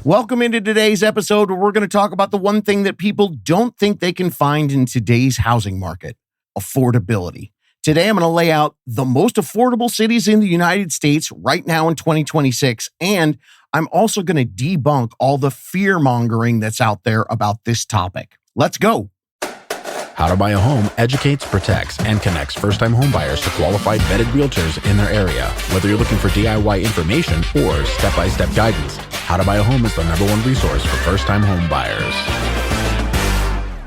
Welcome into today's episode where we're going to talk about the one thing that people don't think they can find in today's housing market: affordability. Today, I'm going to lay out the most affordable cities in the United States right now in 2026, and I'm also going to debunk all the fear-mongering that's out there about this topic. Let's go. How to Buy a Home educates, protects, and connects first-time homebuyers to qualified vetted realtors in their area. Whether you're looking for DIY information or step-by-step guidance, How to Buy a Home is the #1 resource for first-time homebuyers.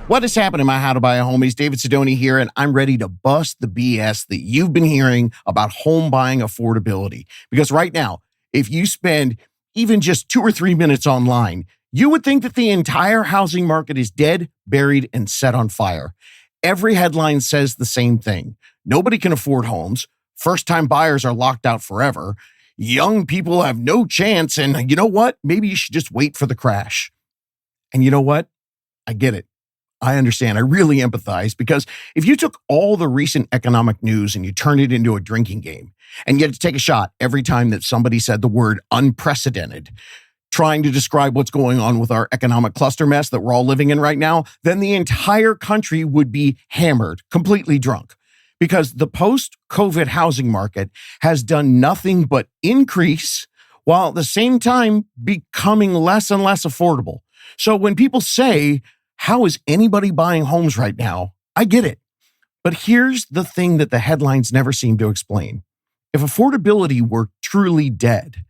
What is happening, my How to Buy a Homies? David Sidoni here, and I'm ready to bust the BS that you've been hearing about home buying affordability. Because right now, if you spend even just 2 or 3 minutes online, you would think that the entire housing market is dead, buried, and set on fire. Every headline says the same thing. Nobody can afford homes. First-time buyers are locked out forever. Young people have no chance. And you know what? Maybe you should just wait for the crash. And you know what? I get it. I understand. I really empathize, because if you took all the recent economic news and you turned it into a drinking game, and you had to take a shot every time that somebody said the word unprecedented, trying to describe what's going on with our economic cluster mess that we're all living in right now, then the entire country would be hammered, completely drunk. Because the post-COVID housing market has done nothing but increase, while at the same time becoming less and less affordable. So when people say, how is anybody buying homes right now? I get it. But here's the thing that the headlines never seem to explain. If affordability were truly dead,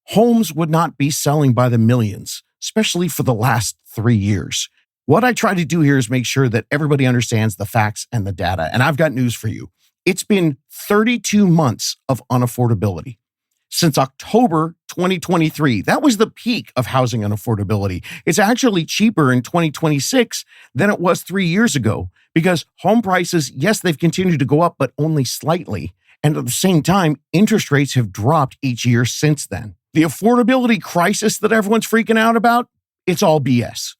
homes would not be selling by the millions, especially for the last 3 years. What I try to do here is make sure that everybody understands the facts and the data. And I've got news for you. It's been 32 months of unaffordability. Since October 2023, that was the peak of housing unaffordability. It's actually cheaper in 2026 than it was 3 years ago, because home prices, yes, they've continued to go up, but only slightly. And at the same time, interest rates have dropped each year since then. The affordability crisis that everyone's freaking out about, it's all BS.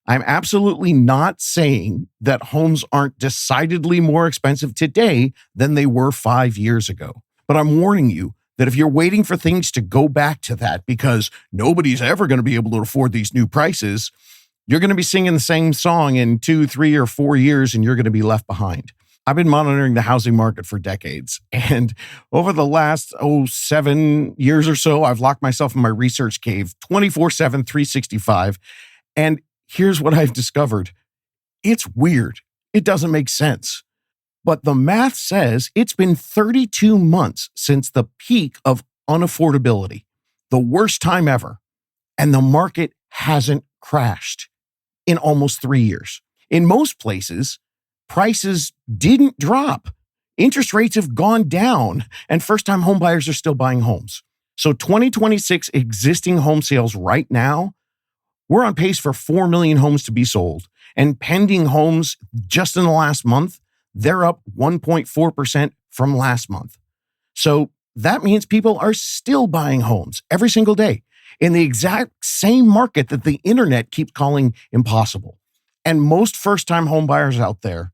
I'm absolutely not saying that homes aren't decidedly more expensive today than they were 5 years ago. But I'm warning you that if you're waiting for things to go back to that because nobody's ever going to be able to afford these new prices, you're going to be singing the same song in 2, 3, or 4 years, and you're going to be left behind. I've been monitoring the housing market for decades, and over the last 7 years or so, I've locked myself in my research cave 24/7, 365, and here's what I've discovered. It's weird. It doesn't make sense. But the math says it's been 32 months since the peak of unaffordability, the worst time ever, and the market hasn't crashed in almost 3 years. In most places, prices didn't drop. Interest rates have gone down, and first-time homebuyers are still buying homes. So 2026 existing home sales right now, we're on pace for 4 million homes to be sold. And pending homes just in the last month, they're up 1.4% from last month. So that means people are still buying homes every single day in the exact same market that the internet keeps calling impossible. And most first-time home buyers out there,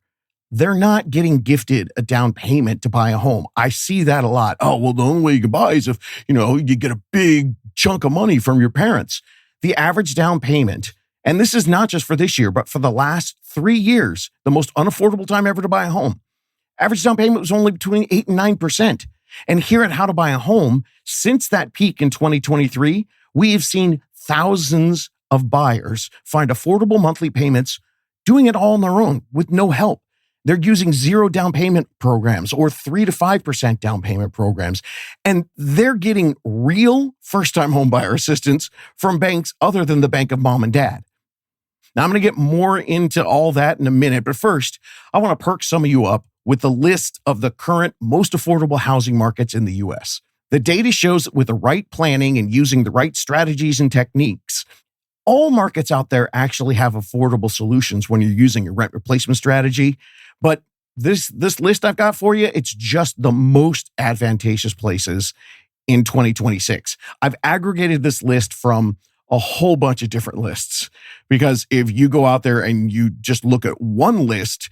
they're not getting gifted a down payment to buy a home. I see that a lot. Oh, well, the only way you can buy is if, you get a big chunk of money from your parents. The average down payment, and this is not just for this year, but for the last 3 years, the most unaffordable time ever to buy a home, average down payment was only between 8 and 9%. And here at How to Buy a Home, since that peak in 2023, we have seen thousands of buyers find affordable monthly payments doing it all on their own with no help. They're using 0 down payment programs or 3 to 5% down payment programs. And they're getting real first-time homebuyer assistance from banks other than the bank of mom and dad. Now, I'm going to get more into all that in a minute. But first, I want to perk some of you up with the list of the current most affordable housing markets in the U.S. The data shows that with the right planning and using the right strategies and techniques, all markets out there actually have affordable solutions when you're using a rent replacement strategy. But this list I've got for you, it's just the most advantageous places in 2026. I've aggregated this list from a whole bunch of different lists, because if you go out there and you just look at one list,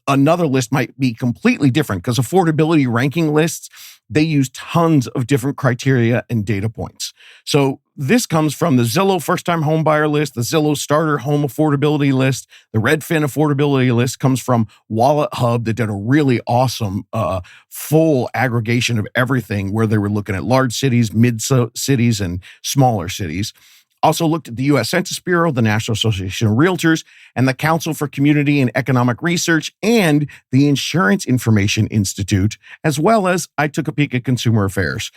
another list might be completely different, because affordability ranking lists, they use tons of different criteria and data points. So this comes from the Zillow first-time home buyer list, the Zillow starter home affordability list, the Redfin affordability list comes from Wallet Hub that did a really awesome full aggregation of everything where they were looking at large cities, mid-cities, and smaller cities. Also looked at the U.S. Census Bureau, the National Association of Realtors, and the Council for Community and Economic Research, and the Insurance Information Institute, as well as I took a peek at Consumer Affairs.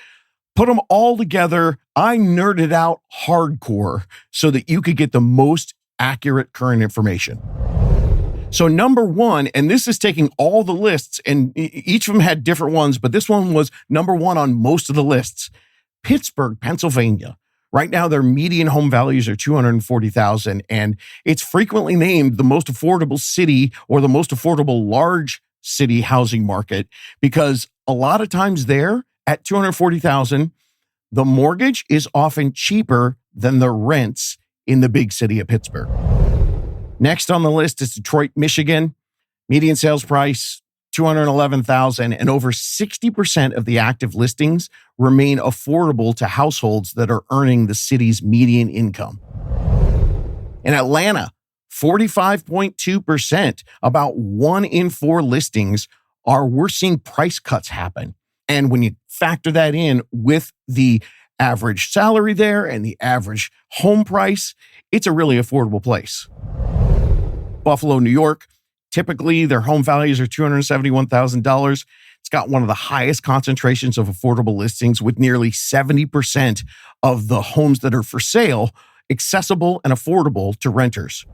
Put them all together. I nerded out hardcore so that you could get the most accurate current information. So number one, and this is taking all the lists, and each of them had different ones, but this one was number one on most of the lists. Pittsburgh, Pennsylvania. Right now, their median home values are $240,000, and it's frequently named the most affordable city or the most affordable large city housing market because a lot of times there, at $240,000, the mortgage is often cheaper than the rents in the big city of Pittsburgh. Next on the list is Detroit, Michigan. Median sales price, $211,000, and over 60% of the active listings remain affordable to households that are earning the city's median income. In Atlanta, 45.2%, about 1 in 4 listings we're seeing price cuts happen. And when you factor that in with the average salary there and the average home price, it's a really affordable place. Buffalo, New York, typically their home values are $271,000. It's got one of the highest concentrations of affordable listings with nearly 70% of the homes that are for sale accessible and affordable to renters.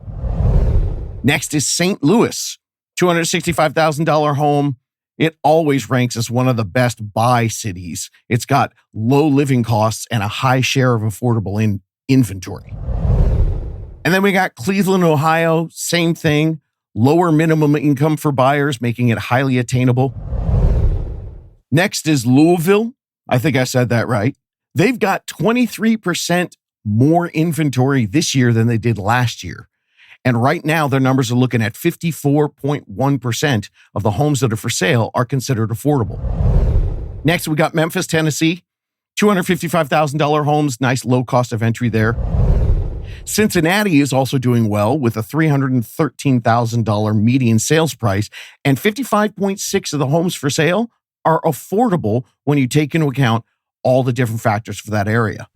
Next is St. Louis, $265,000 home. It always ranks as one of the best buy cities. It's got low living costs and a high share of affordable inventory. And then we got Cleveland, Ohio, same thing. Lower minimum income for buyers, making it highly attainable. Next is Louisville. I think I said that right. They've got 23% more inventory this year than they did last year. And right now, their numbers are looking at 54.1% of the homes that are for sale are considered affordable. Next, we got Memphis, Tennessee, $255,000 homes, nice low cost of entry there. Cincinnati is also doing well with a $313,000 median sales price, and 55.6% of the homes for sale are affordable when you take into account all the different factors for that area.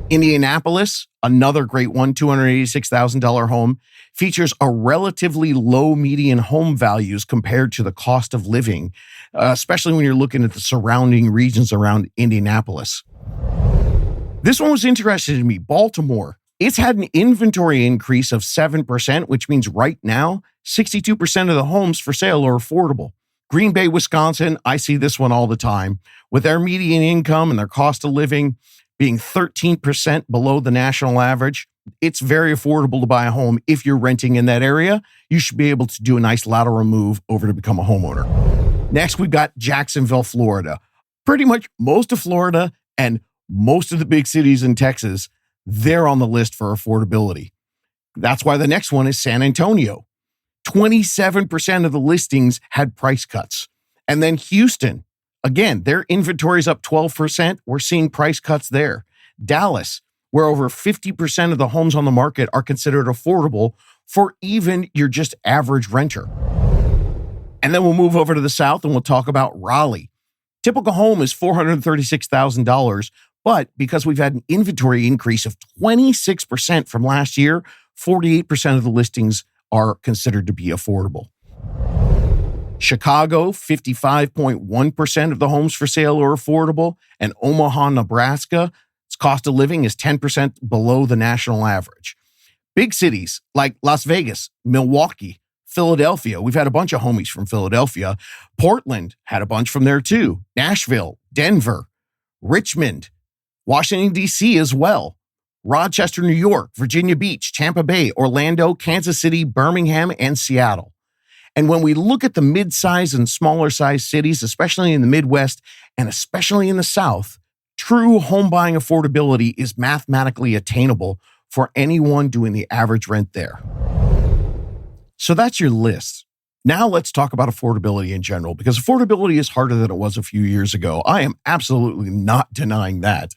Indianapolis, another great one, $286,000 home, features a relatively low median home values compared to the cost of living, especially when you're looking at the surrounding regions around Indianapolis. This one was interesting to me. Baltimore, it's had an inventory increase of 7%, which means right now, 62% of the homes for sale are affordable. Green Bay, Wisconsin, I see this one all the time. With their median income and their cost of living being 13% below the national average, it's very affordable to buy a home. If you're renting in that area, you should be able to do a nice lateral move over to become a homeowner. Next, we've got Jacksonville, Florida. Pretty much most of Florida and most of the big cities in Texas, they're on the list for affordability. That's why the next one is San Antonio. 27% of the listings had price cuts. And then Houston, again, their inventory is up 12%. We're seeing price cuts there. Dallas, where over 50% of the homes on the market are considered affordable for even your just average renter. And then we'll move over to the South and we'll talk about Raleigh. Typical home is $436,000, but because we've had an inventory increase of 26% from last year, 48% of the listings are considered to be affordable. Chicago, 55.1% of the homes for sale are affordable, and Omaha, Nebraska, its cost of living is 10% below the national average. Big cities like Las Vegas, Milwaukee, Philadelphia, we've had a bunch of homies from Philadelphia. Portland had a bunch from there too. Nashville, Denver, Richmond, Washington, D.C. as well. Rochester, New York, Virginia Beach, Tampa Bay, Orlando, Kansas City, Birmingham, and Seattle. And when we look at the mid-size and smaller size cities, especially in the Midwest and especially in the South, true home buying affordability is mathematically attainable for anyone doing the average rent there. So that's your list. Now let's talk about affordability in general, because affordability is harder than it was a few years ago. I am absolutely not denying that.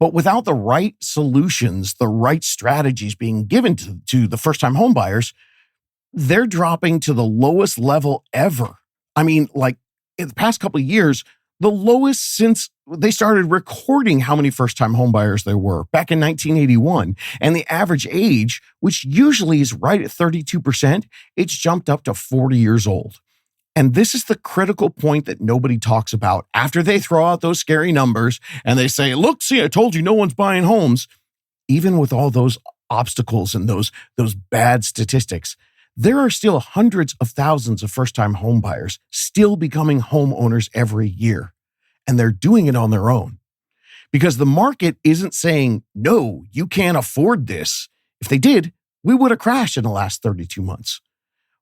But without the right solutions, the right strategies being given to the first-time home buyers, they're dropping to the lowest level ever. I mean, like in the past couple of years, the lowest since they started recording how many first-time home buyers there were back in 1981. And the average age, which usually is right at 32%, it's jumped up to 40 years old. And this is the critical point that nobody talks about after they throw out those scary numbers and they say, look, see, I told you no one's buying homes. Even with all those obstacles and those bad statistics, there are still hundreds of thousands of first-time home buyers still becoming homeowners every year. And they're doing it on their own because the market isn't saying, no, you can't afford this. If they did, we would have crashed in the last 32 months.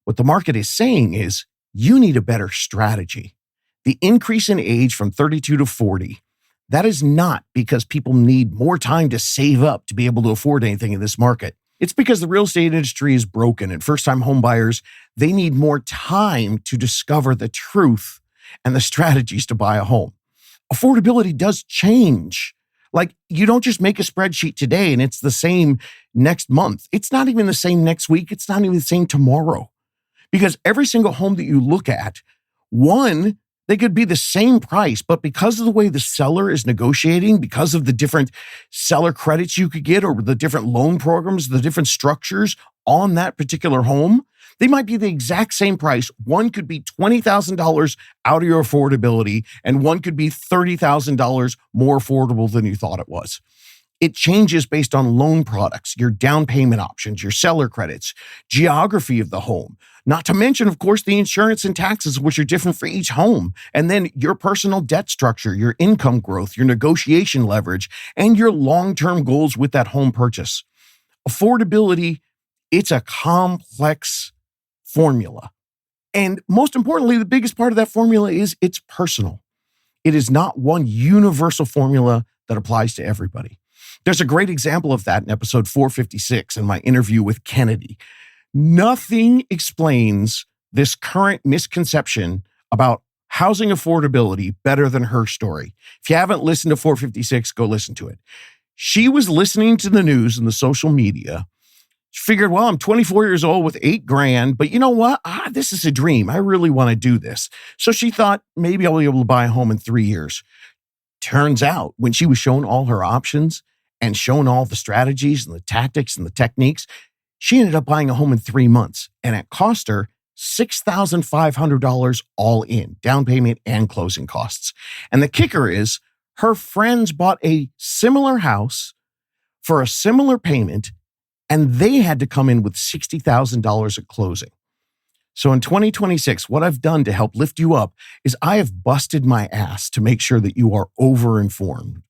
What the market is saying is, you need a better strategy. The increase in age from 32 to 40, that is not because people need more time to save up to be able to afford anything in this market. It's because the real estate industry is broken and first-time home buyers, they need more time to discover the truth and the strategies to buy a home. Affordability does change. Like, you don't just make a spreadsheet today and it's the same next month. It's not even the same next week. It's not even the same tomorrow. Because every single home that you look at, one, they could be the same price, but because of the way the seller is negotiating, because of the different seller credits you could get or the different loan programs, the different structures on that particular home, they might be the exact same price. One could be $20,000 out of your affordability, and one could be $30,000 more affordable than you thought it was. It changes based on loan products, your down payment options, your seller credits, geography of the home. Not to mention, of course, the insurance and taxes, which are different for each home. And then your personal debt structure, your income growth, your negotiation leverage, and your long-term goals with that home purchase. Affordability, it's a complex formula. And most importantly, the biggest part of that formula is it's personal. It is not one universal formula that applies to everybody. There's a great example of that in episode 456 in my interview with Kennedy. Nothing explains this current misconception about housing affordability better than her story. If you haven't listened to 456, go listen to it. She was listening to the news and the social media. She figured, well, I'm 24 years old with $8,000, but you know what? This is a dream. I really want to do this. So she thought maybe I'll be able to buy a home in 3 years. Turns out when she was shown all her options and shown all the strategies and the tactics and the techniques, she ended up buying a home in 3 months, and it cost her $6,500 all in, down payment and closing costs. And the kicker is her friends bought a similar house for a similar payment, and they had to come in with $60,000 at closing. So in 2026, what I've done to help lift you up is I have busted my ass to make sure that you are overinformed.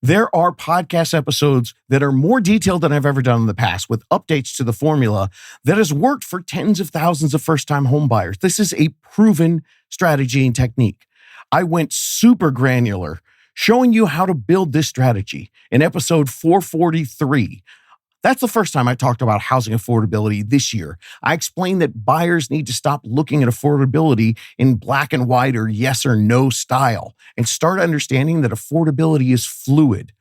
There are podcast episodes that are more detailed than I've ever done in the past with updates to the formula that has worked for tens of thousands of first-time home buyers. This is a proven strategy and technique. I went super granular, showing you how to build this strategy in episode 443. That's the first time I talked about housing affordability this year. I explained that buyers need to stop looking at affordability in black and white or yes or no style and start understanding that affordability is fluid.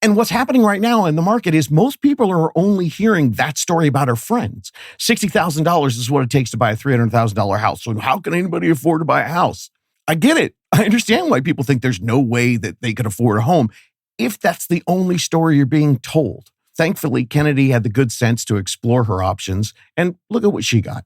And what's happening right now in the market is most people are only hearing that story about our friends. $60,000 is what it takes to buy a $300,000 house. So how can anybody afford to buy a house? I get it. I understand why people think there's no way that they could afford a home if that's the only story you're being told. Thankfully, Kennedy had the good sense to explore her options, and look at what she got.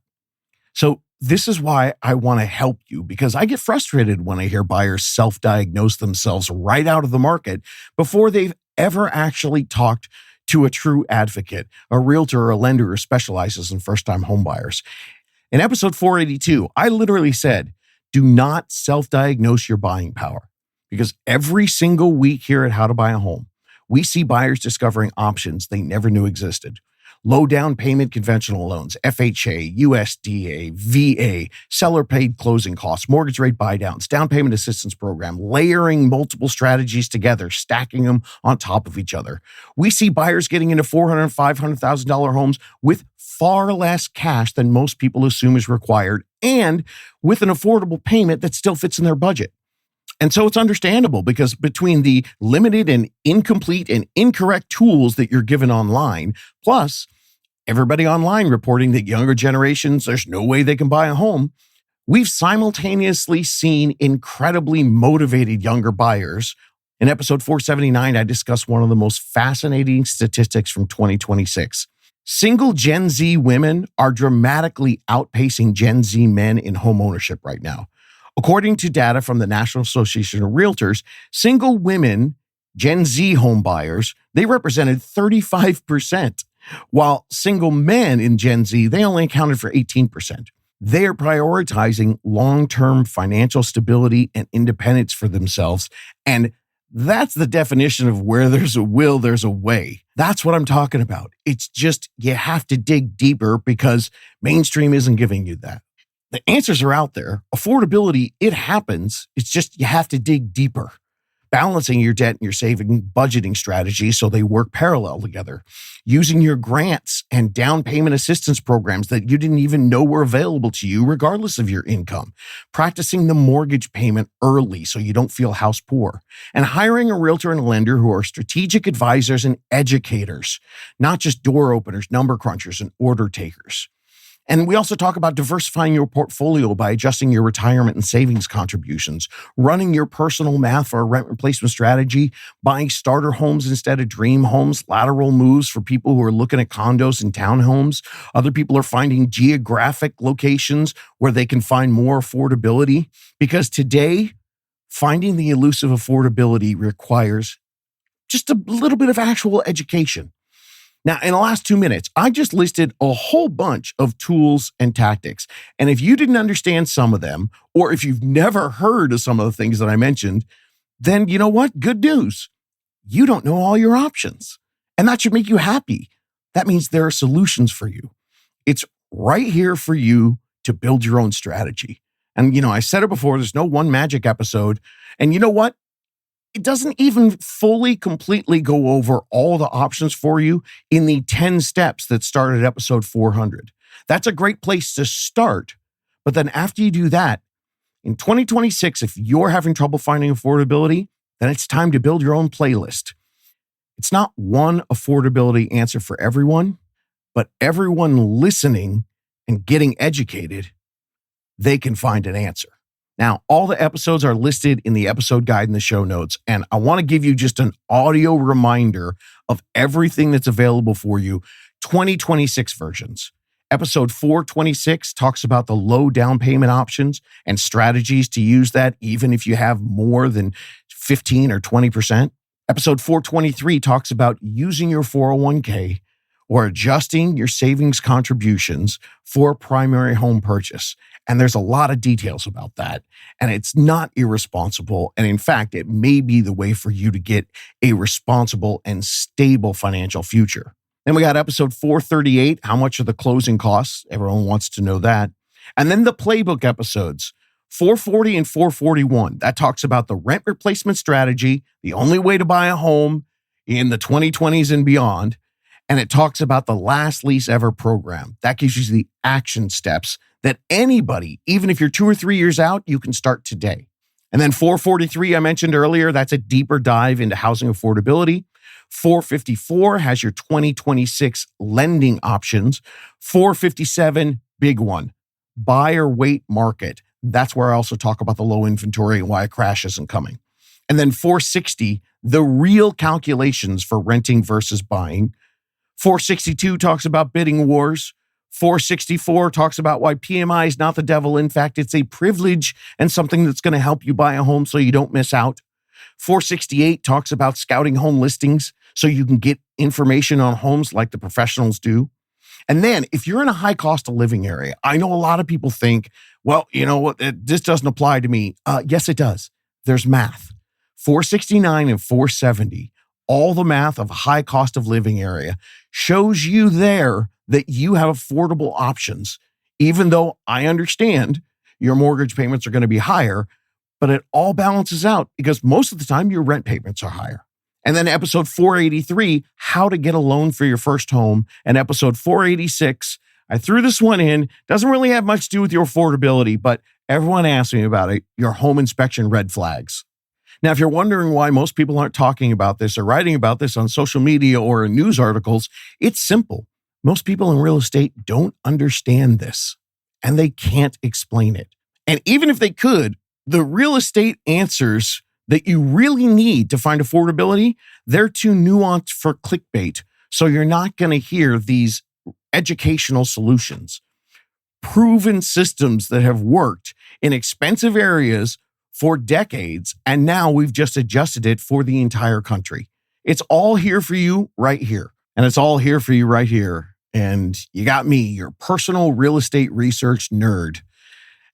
So this is why I want to help you, because I get frustrated when I hear buyers self-diagnose themselves right out of the market before they've ever actually talked to a true advocate, a realtor or a lender who specializes in first-time home buyers. In episode 482, I literally said, do not self-diagnose your buying power, because every single week here at How to Buy a Home, we see buyers discovering options they never knew existed. Low down payment conventional loans, FHA, USDA, VA, seller paid closing costs, mortgage rate buy downs, down payment assistance program, layering multiple strategies together, stacking them on top of each other. We see buyers getting into $400,000 and $500,000 homes with far less cash than most people assume is required and with an affordable payment that still fits in their budget. And so it's understandable because between the limited and incomplete and incorrect tools that you're given online, plus everybody online reporting that younger generations, there's no way they can buy a home, we've simultaneously seen incredibly motivated younger buyers. In episode 479, I discussed one of the most fascinating statistics from 2026. Single Gen Z women are dramatically outpacing Gen Z men in home ownership right now. According to data from the National Association of Realtors, single women, Gen Z home buyers, they represented 35%, while single men in Gen Z, they only accounted for 18%. They are prioritizing long-term financial stability and independence for themselves, and that's the definition of where there's a will, there's a way. That's what I'm talking about. It's just you have to dig deeper because mainstream isn't giving you that. The answers are out there. Affordability, it happens. It's just you have to dig deeper. Balancing your debt and your saving budgeting strategies so they work parallel together. Using your grants and down payment assistance programs that you didn't even know were available to you regardless of your income. Practicing the mortgage payment early so you don't feel house poor. And hiring a realtor and a lender who are strategic advisors and educators, not just door openers, number crunchers, and order takers. And we also talk about diversifying your portfolio by adjusting your retirement and savings contributions, running your personal math for a rent replacement strategy, buying starter homes instead of dream homes, lateral moves for people who are looking at condos and townhomes. Other people are finding geographic locations where they can find more affordability. Because today, finding the elusive affordability requires just a little bit of actual education. Now, in the last 2 minutes, I just listed a whole bunch of tools and tactics. And if you didn't understand some of them, or if you've never heard of some of the things that I mentioned, then you know what? Good news. You don't know all your options. And that should make you happy. That means there are solutions for you. It's right here for you to build your own strategy. And, I said it before, there's no one magic episode. And you know what? It doesn't even fully, completely go over all the options for you in the 10 steps that start at episode 400. That's a great place to start. But then after you do that, in 2026, if you're having trouble finding affordability, then it's time to build your own playlist. It's not one affordability answer for everyone, but everyone listening and getting educated, they can find an answer. Now, all the episodes are listed in the episode guide in the show notes, and I want to give you just an audio reminder of everything that's available for you, 2026 versions. Episode 426 talks about the low down payment options and strategies to use that even if you have more than 15 or 20%. Episode 423 talks about using your 401k or adjusting your savings contributions for a primary home purchase. And there's a lot of details about that. And it's not irresponsible. And in fact, it may be the way for you to get a responsible and stable financial future. Then we got episode 438, how much are the closing costs? Everyone wants to know that. And then the playbook episodes, 440 and 441. That talks about the rent replacement strategy, the only way to buy a home in the 2020s and beyond. And it talks about the last lease ever program. That gives you the action steps that anybody, even if you're 2 or 3 years out, you can start today. And then 443, I mentioned earlier, that's a deeper dive into housing affordability. 454 has your 2026 lending options. 457, big one, buyer wait market. That's where I also talk about the low inventory and why a crash isn't coming. And then 460, the real calculations for renting versus buying. 462 talks about bidding wars. 464 talks about why PMI is not the devil. In fact, it's a privilege and something that's going to help you buy a home so you don't miss out. 468 talks about scouting home listings so you can get information on homes like the professionals do. And then if you're in a high cost of living area, I know a lot of people think, well, you know what, this doesn't apply to me. Yes, it does. There's math. 469 and 470, all the math of high cost of living area shows you there that you have affordable options, even though I understand your mortgage payments are going to be higher, but it all balances out because most of the time your rent payments are higher. And then episode 483, how to get a loan for your first home. And episode 486, I threw this one in, doesn't really have much to do with your affordability, but everyone asks me about it, your home inspection red flags. Now, if you're wondering why most people aren't talking about this or writing about this on social media or in news articles, it's simple. Most people in real estate don't understand this, and they can't explain it. And even if they could, the real estate answers that you really need to find affordability, they're too nuanced for clickbait. So you're not going to hear these educational solutions. Proven systems that have worked in expensive areas for decades, and now we've just adjusted it for the entire country. It's all here for you right here. And it's all here for you right here. And you got me, your personal real estate research nerd.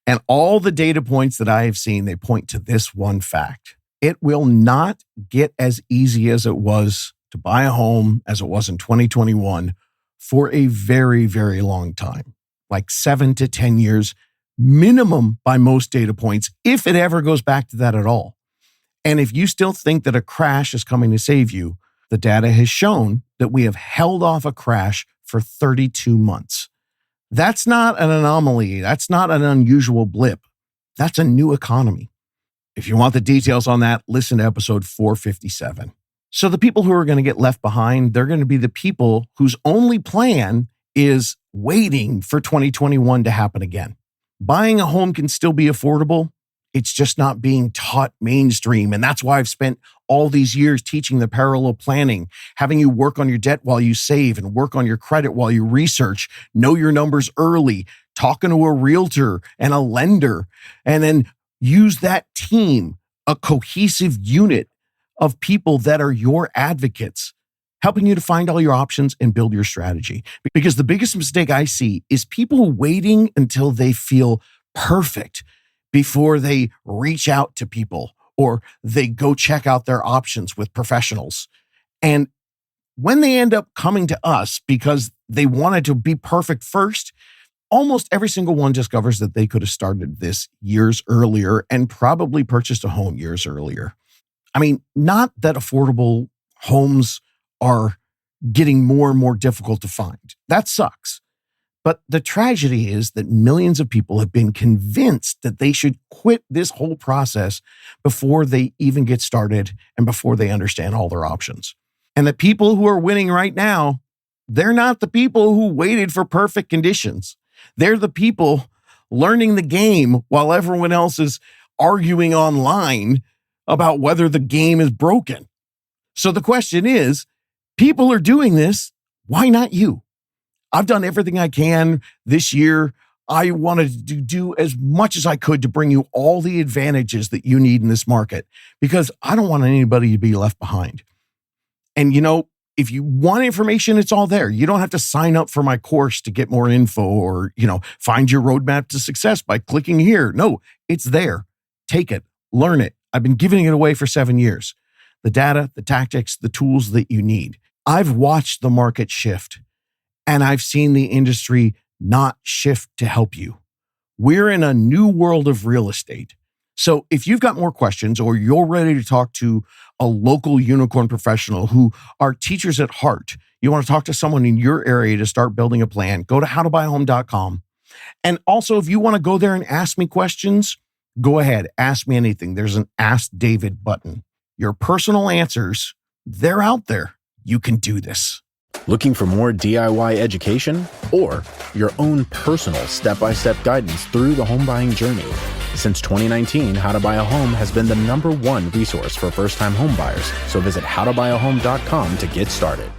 And all the data points that I have seen, they point to this one fact. It will not get as easy as it was to buy a home as it was in 2021 for a very, very long time, like 7 to 10 years minimum by most data points, if it ever goes back to that at all. And if you still think that a crash is coming to save you, the data has shown that we have held off a crash for 32 months. That's not an anomaly. That's not an unusual blip. That's a new economy. If you want the details on that, listen to episode 457. So the people who are going to get left behind, they're going to be the people whose only plan is waiting for 2021 to happen again. Buying a home can still be affordable. It's just not being taught mainstream. And that's why I've spent all these years teaching the parallel planning, having you work on your debt while you save and work on your credit while you research, know your numbers early, talking to a realtor and a lender, and then use that team, a cohesive unit of people that are your advocates, helping you to find all your options and build your strategy. Because the biggest mistake I see is people waiting until they feel perfect before they reach out to people or they go check out their options with professionals. And when they end up coming to us because they wanted to be perfect first, almost every single one discovers that they could have started this years earlier and probably purchased a home years earlier. I mean, not that affordable homes are getting more and more difficult to find. That sucks. But the tragedy is that millions of people have been convinced that they should quit this whole process before they even get started and before they understand all their options. And the people who are winning right now, they're not the people who waited for perfect conditions. They're the people learning the game while everyone else is arguing online about whether the game is broken. So the question is, people are doing this. Why not you? I've done everything I can this year. I wanted to do as much as I could to bring you all the advantages that you need in this market because I don't want anybody to be left behind. And if you want information, it's all there. You don't have to sign up for my course to get more info or, find your roadmap to success by clicking here. No, it's there. Take it, learn it. I've been giving it away for 7 years. The data, the tactics, the tools that you need. I've watched the market shift and I've seen the industry not shift to help you. We're in a new world of real estate. So if you've got more questions or you're ready to talk to a local unicorn professional who are teachers at heart, you want to talk to someone in your area to start building a plan, go to howtobuyahome.com. And also, if you want to go there and ask me questions, go ahead, ask me anything. There's an Ask David button. Your personal answers, they're out there. You can do this. Looking for more DIY education or your own personal step-by-step guidance through the home buying journey? Since 2019, How to Buy a Home has been the #1 resource for first-time home buyers. So visit howtobuyahome.com to get started.